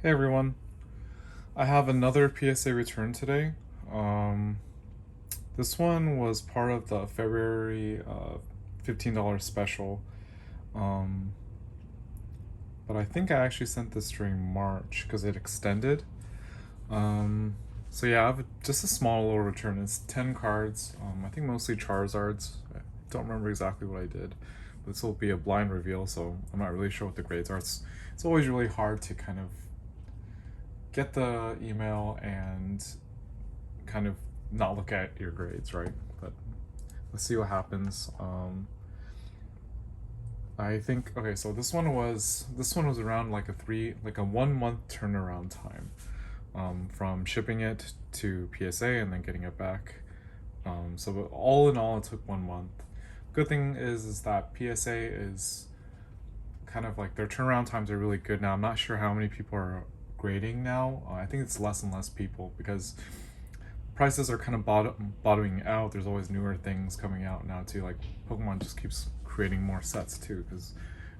Hey everyone, I have another PSA return today. Um, this one was part of the February $15 special, um, but I think I actually sent this during March because it extended. So yeah, I have just a small little return. It's 10 cards, I think mostly Charizards. I don't remember exactly what I did, but this will be a blind reveal, so I'm not really sure what the grades are. It's always really hard to kind of get the email and kind of not look at your grades, right? But let's see what happens. I think okay, so this one was around like a 1 month turnaround time, from shipping it to PSA and then getting it back. So all in all, it took 1 month. Good thing is that PSA is kind of like their turnaround times are really good now. I'm not sure how many people are grading now. I think it's less and less people because prices are kind of bottoming out. There's always newer things coming out now too. Like Pokemon just keeps creating more sets too. Because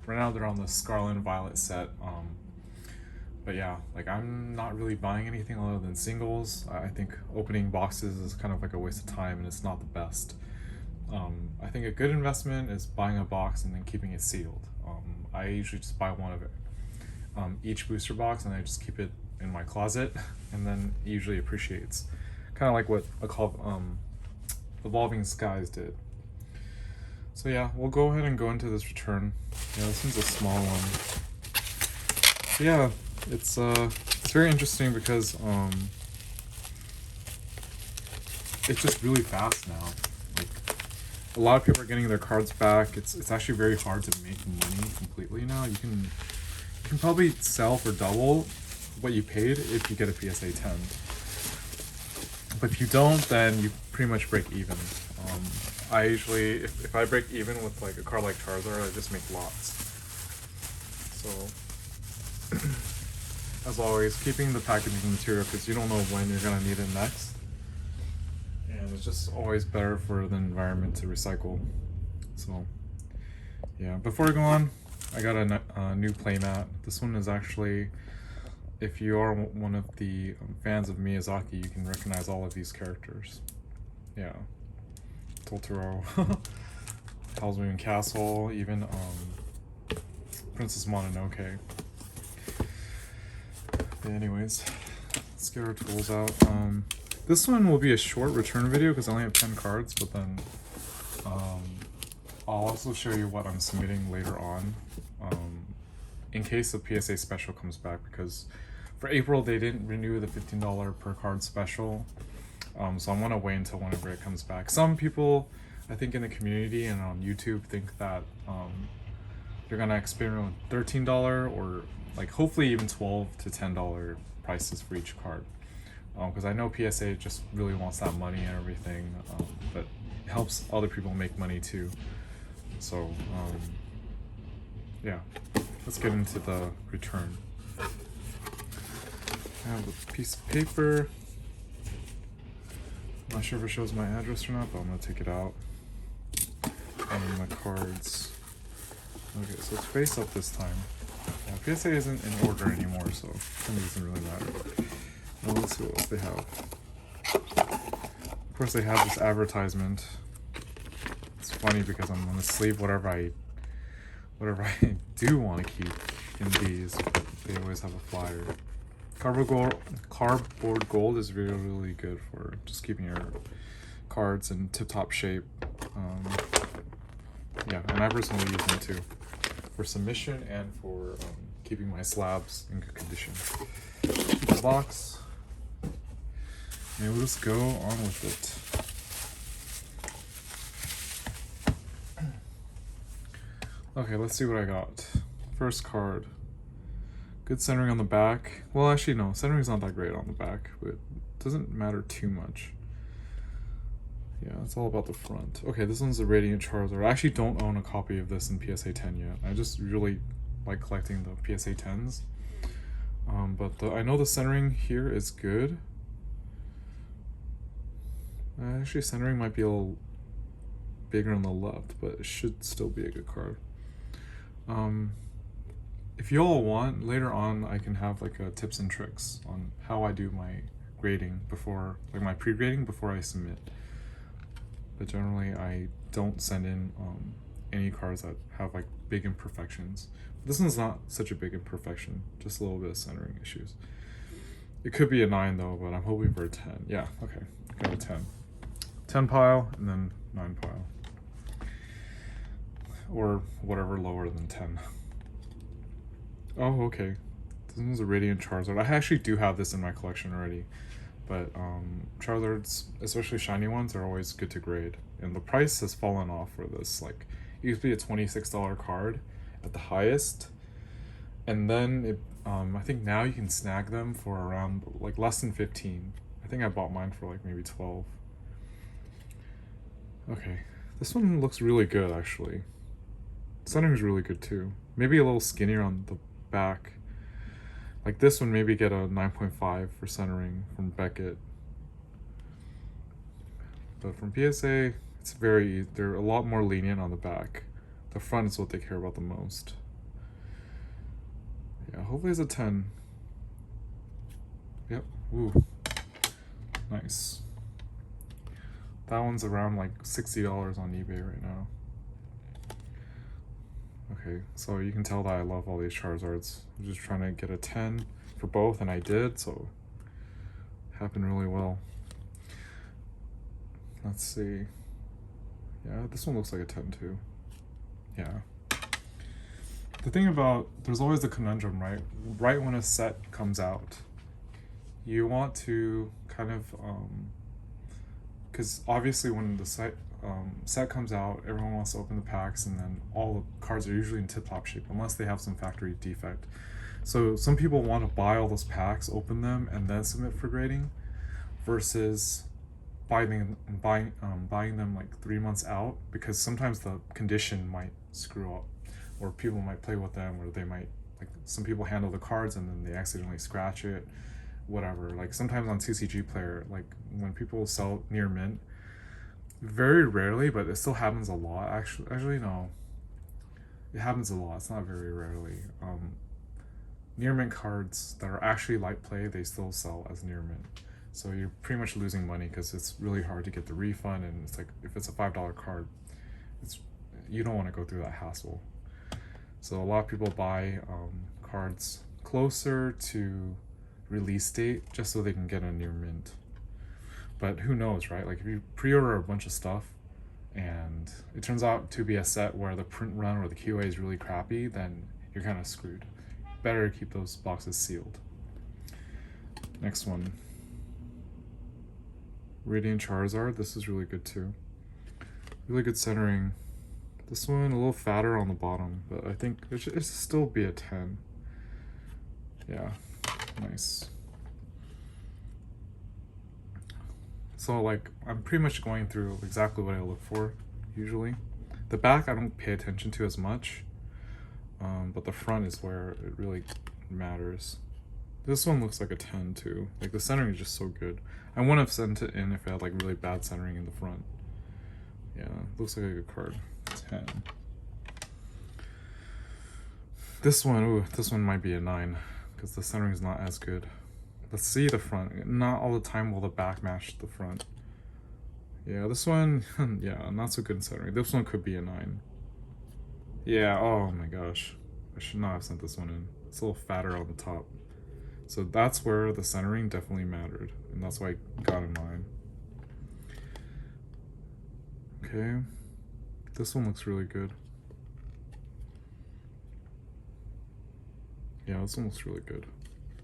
right now they're on the Scarlet and Violet set. But yeah, like I'm not really buying anything other than singles. I think opening boxes is kind of like a waste of time and it's not the best. I think a good investment is buying a box and then keeping it sealed. I usually just buy one of it, each booster box, and I just keep it in my closet, and then it usually appreciates. Kind of like what I call Evolving Skies did. So yeah, we'll go ahead and go into this return. Yeah, this one's a small one. So yeah, it's very interesting because it's just really fast now. Like a lot of people are getting their cards back. It's actually very hard to make money completely now. You can probably sell for double what you paid if you get a PSA 10. But if you don't, then you pretty much break even. I usually, if I break even with like a card like Charizard, I just make lots. So, as always, keeping the packaging material because you don't know when you're gonna need it next. And it's just always better for the environment to recycle. So, yeah, before I go on, I got a new playmat. This one is actually, if you are one of the fans of Miyazaki, you can recognize all of these characters. Yeah. Totoro, Howl's Moving Castle, even Princess Mononoke. But anyways, let's get our tools out. This one will be a short return video because I only have 10 cards, but then I'll also show you what I'm submitting later on, in case the PSA special comes back, because for April they didn't renew the $15 per card special. So I'm gonna wait until whenever it comes back. Some people, I think in the community and on YouTube, think that they're gonna experiment with $13 or like hopefully even $12 to $10 prices for each card. Because I know PSA just really wants that money and everything, but it helps other people make money too. So yeah, let's get into the return. I have a piece of paper. I'm not sure if it shows my address or not, but I'm gonna take it out. And the cards. Okay, so it's face up this time. PSA isn't in order anymore, so it doesn't really matter. Well, let's see what else they have. Of course, they have this advertisement. It's funny because I'm gonna sleeve whatever I do want to keep in these. But they always have a flyer. Cardboard gold is really, really good for just keeping your cards in tip-top shape. Yeah, and I personally use them too for submission and for keeping my slabs in good condition. Keep the box, and we'll just go on with it. Okay, let's see what I got. First card. Good centering on the back. Well, actually, no. Centering's not that great on the back, but it doesn't matter too much. Yeah, it's all about the front. Okay, this one's the Radiant Charizard. I actually don't own a copy of this in PSA 10 yet. I just really like collecting the PSA 10s. But I know the centering here is good. Actually, centering might be a little bigger on the left, but it should still be a good card. if you all want, later on I can have like a tips and tricks on how I do my grading before, like my pre-grading before I submit. But generally I don't send in any cards that have like big imperfections. This one's not such a big imperfection, just a little bit of centering issues. It could be a 9 though, but I'm hoping for a 10. Yeah, okay, got a 10. 10 pile and then 9 pile. Or whatever lower than 10. Oh, okay. This one's a Radiant Charizard. I actually do have this in my collection already. But Charizards, especially shiny ones, are always good to grade. And the price has fallen off for this. Like, it used to be a $26 card at the highest. And then it, I think now you can snag them for around like less than 15. I think I bought mine for like maybe 12. Okay, this one looks really good actually. Centering is really good too. Maybe a little skinnier on the back. Like this one, maybe get a 9.5 for centering from Beckett. But from PSA, it's they're a lot more lenient on the back. The front is what they care about the most. Yeah, hopefully it's a 10. Yep, ooh, nice. That one's around like $60 on eBay right now. Okay, so you can tell that I love all these Charizards. I'm just trying to get a 10 for both, and I did, so it happened really well. Let's see. Yeah, this one looks like a 10 too. Yeah. The thing about, there's always the conundrum, right? Right when a set comes out, you want to kind of, because obviously when the set comes out, everyone wants to open the packs, and then all the cards are usually in tip-top shape unless they have some factory defect. So some people want to buy all those packs, open them, and then submit for grading, versus buying them like 3 months out, because sometimes the condition might screw up, or people might play with them, or they might, like, some people handle the cards and then they accidentally scratch it, whatever. Like sometimes on TCG Player, like when people sell near mint, very rarely, but it still happens a lot. Actually no, it happens a lot. It's not very rarely. Near mint cards that are actually light play, they still sell as near mint. So you're pretty much losing money because it's really hard to get the refund, and it's like if it's a $5 card, you don't want to go through that hassle. So a lot of people buy cards closer to release date just so they can get a near mint. But who knows, right? Like if you pre-order a bunch of stuff and it turns out to be a set where the print run or the QA is really crappy, then you're kind of screwed. Better keep those boxes sealed. Next one. Radiant Charizard. This is really good too. Really good centering. This one a little fatter on the bottom, but I think it should still be a 10. Yeah, nice. So like I'm pretty much going through exactly what I look for usually. The back I don't pay attention to as much, but the front is where it really matters. This one looks like a 10 too. Like the centering is just so good. I wouldn't have sent it in if it had like really bad centering in the front. Yeah, looks like a good card. 10. This one, ooh, this one might be a 9 because the centering is not as good. Let's see the front. Not all the time will the back match the front. Yeah, this one, yeah, not so good in centering. This one could be a 9. Yeah, oh my gosh. I should not have sent this one in. It's a little fatter on the top. So that's where the centering definitely mattered, and that's why I got a 9. Okay, this one looks really good. Yeah, this one looks really good.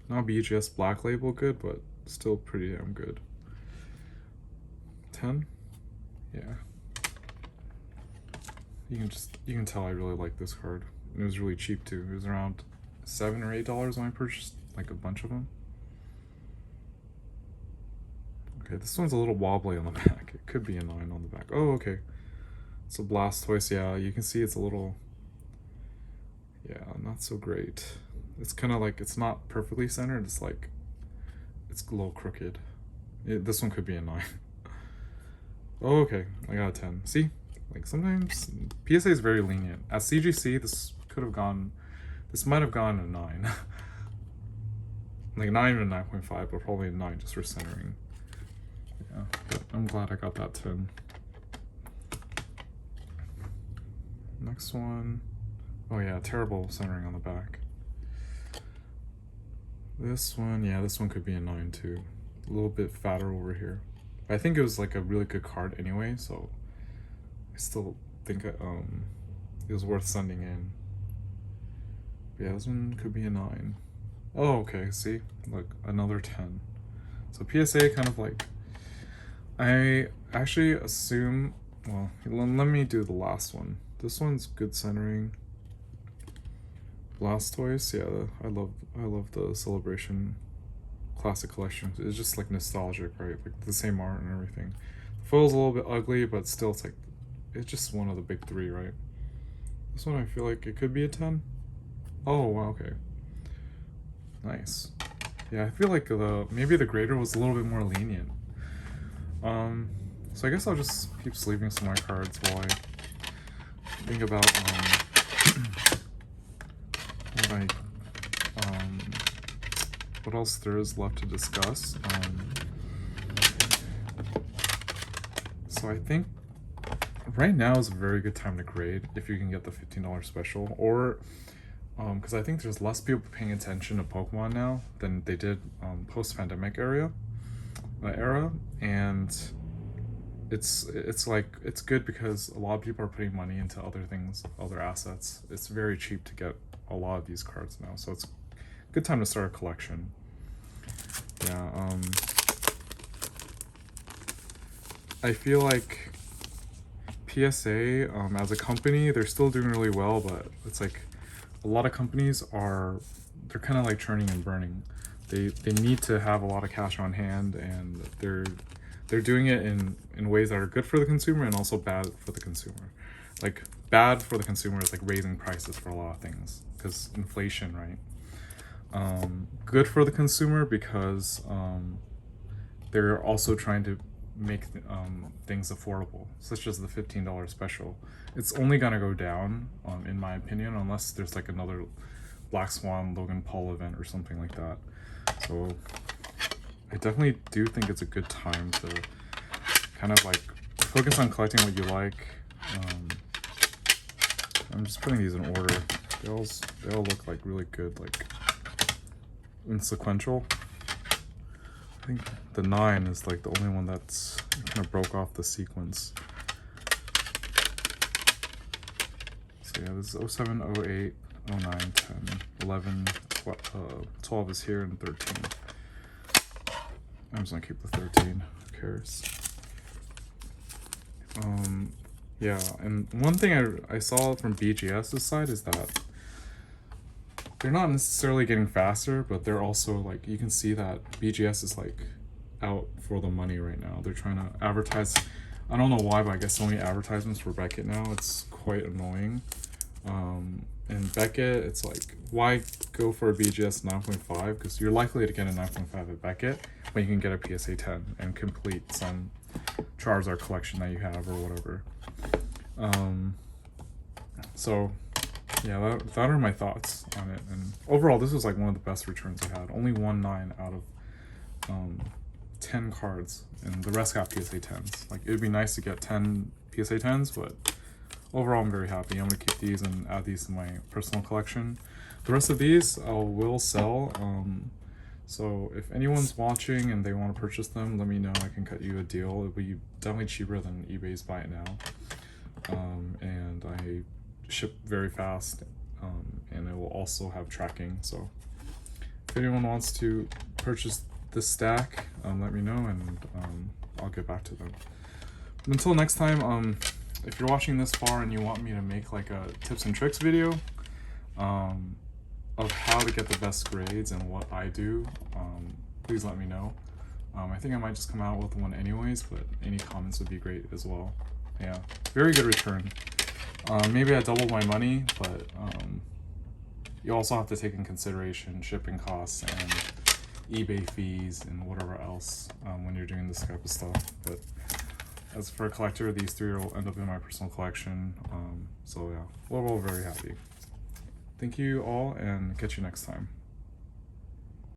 Not BGS Black Label good, but still pretty damn good. 10? Yeah. You can tell I really like this card. It was really cheap too. It was around $7 or $8 when I purchased like a bunch of them. Okay, this one's a little wobbly on the back. It could be a 9 on the back. Oh, okay. It's a Blastoise. Yeah, you can see it's a little, yeah, not so great. It's kind of like, it's not perfectly centered. It's like, it's a little crooked. This one could be a 9. Oh, okay. I got a 10. See? Like sometimes PSA is very lenient. At CGC, this This might have gone a 9. Like not even a 9.5, but probably a 9 just for centering. Yeah, but I'm glad I got that 10. Next one. Oh yeah, terrible centering on the back. This one, yeah, this one could be a 9 too. A little bit fatter over here. But I think it was like a really good card anyway, so I still think it was worth sending in. But yeah, this one could be a 9. Oh, okay, see? Look, another 10. So PSA kind of like, I actually assume, well, let me do the last one. This one's good centering. Blastoise, yeah, I love the Celebration Classic Collection. It's just like nostalgic, right? Like the same art and everything. The foil's a little bit ugly, but still it's like, it's just one of the big 3, right? This one I feel like it could be a 10. Oh, wow, okay. Nice. Yeah, I feel like maybe the grader was a little bit more lenient. So I guess I'll just keep sleeving some of my cards while I think about what else there is left to discuss. So I think right now is a very good time to grade if you can get the $15 special, or because I think there's less people paying attention to Pokemon now than they did post-pandemic era, and it's like it's good because a lot of people are putting money into other things, other assets. It's very cheap to get a lot of these cards now, so it's a good time to start a collection. Yeah, I feel like PSA as a company, they're still doing really well, but it's like a lot of companies they're kind of like churning and burning. They need to have a lot of cash on hand, and they're doing it in ways that are good for the consumer and also bad for the consumer. Like bad for the consumer is like raising prices for a lot of things because inflation, right? Good for the consumer because they're also trying to make things affordable, such as the $15 special. It's only gonna go down, in my opinion, unless there's like another Black Swan Logan Paul event or something like that. So I definitely do think it's a good time to kind of like focus on collecting what you like. I'm just putting these in order. They all look like really good, like in sequential. I think the 9 is like the only one that's kind of broke off the sequence. So yeah, this is 07, 08, 09, 10, 11, 12 is here, and 13. I'm just gonna keep the 13, who cares? Yeah, and one thing I saw from BGS's side is that they're not necessarily getting faster, but they're also like, you can see that BGS is like out for the money right now. They're trying to advertise. I don't know why, but I guess so many advertisements for Beckett now. It's quite annoying. And Beckett, it's like, why go for a BGS 9.5? Because you're likely to get a 9.5 at Beckett, but you can get a PSA 10 and complete some Charizard collection that you have or whatever. So yeah, that are my thoughts on it. And overall, this was like one of the best returns I had. Only 1/9 out of 10 cards, and the rest got PSA 10s. Like, it'd be nice to get 10 PSA 10s, but overall I'm very happy. I'm gonna keep these and add these to my personal collection. The rest of these I will sell. So if anyone's watching and they want to purchase them, let me know. I can cut you a deal. It'll be definitely cheaper than eBay's Buy It Now. And I ship very fast, and it will also have tracking. So if anyone wants to purchase this stack, let me know, and I'll get back to them. But until next time, if you're watching this far and you want me to make like a tips and tricks video of how to get the best grades and what I do, please let me know. I think I might just come out with one anyways, but any comments would be great as well. Yeah, very good return. Maybe I doubled my money, but you also have to take in consideration shipping costs and eBay fees and whatever else when you're doing this type of stuff. But as for a collector, these 3 will end up in my personal collection. So yeah, we're all very happy. Thank you all, and catch you next time.